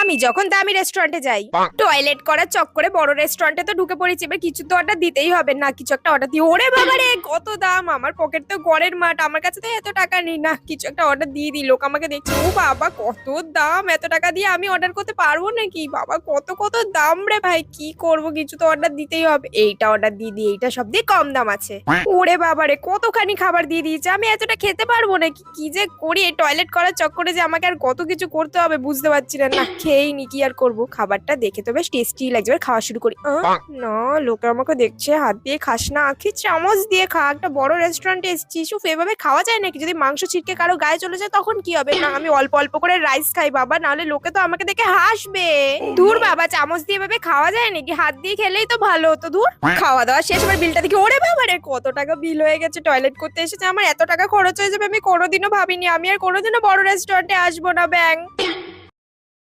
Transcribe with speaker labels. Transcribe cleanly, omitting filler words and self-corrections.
Speaker 1: আমি যখন দামি রেস্টুরেন্টে যাই, টয়লেট করার চক্করে বড় রেস্টুরেন্টে তো ঢুকে পড়েছি, এবার কিছু তো অর্ডার দিতেই হবে, না কিছু একটা অর্ডার দিই। ওরে বাবা রে, কত দাম! আমার পকেট তো গড়ের মাঠ, আমার কাছে তো এত টাকা নেই। না, কিছু একটা অর্ডার দিয়ে দিই। লোক আমাকে দেখছে, ও বাবা কত দাম, এত টাকা দিয়ে আমি অর্ডার করতে পারবো নাকি? বাবা কত কত দাম রে ভাই, কি করব, কিছু তো অর্ডার দিতেই হবে। এইটা অর্ডার দিয়ে দিই, এইটা সব দিয়ে কম দাম আছে। ওরে বাবা রে, কতখানি খাবার দিয়ে দিয়েছে, আমি এতটা খেতে পারবো নাকি? কি যে করি এই টয়লেট করার চক্করে, যে আমাকে আর কত কিছু করতে হবে বুঝতে পারছি না। না খেয়েই নি, কি আর করবো। খাবারটা দেখে তো বেশ টেস্টি লাগছে, এবার খাওয়া শুরু করি। না, লোকে আমাকে দেখছে, হাত দিয়ে খাস না, আখি চামচ দিয়ে খা, একটা বড় রেস্টুরেন্টে এসেছিস। উফ, এভাবে খাওয়া যায় নাকি? যদি মাংস ছিটকে কারো গায়ে চলে যায় তখন কি হবে? না, আমি অল্প অল্প করে রাইস খাই বাবা, নাহলে লোকে তো আমাকে দেখে হাসবে। দূর বাবা, চামচ দিয়ে এভাবে খাওয়া যায় নাকি? হাত দিয়ে খেলেই তো ভালো হতো। দূর। খাওয়া দাওয়া শেষ, এবার বিলটা দেখি। ওরে বাবা রে, কত টাকা বিল হয়ে গেছে! টয়লেট করতে এসেছে, আমার এত টাকা খরচ হয়ে যাবে আমি কোনোদিনও ভাবিনি। আমি আর কোনোদিনও বড় রেস্টুরেন্টে আসবো না, ব্যাং।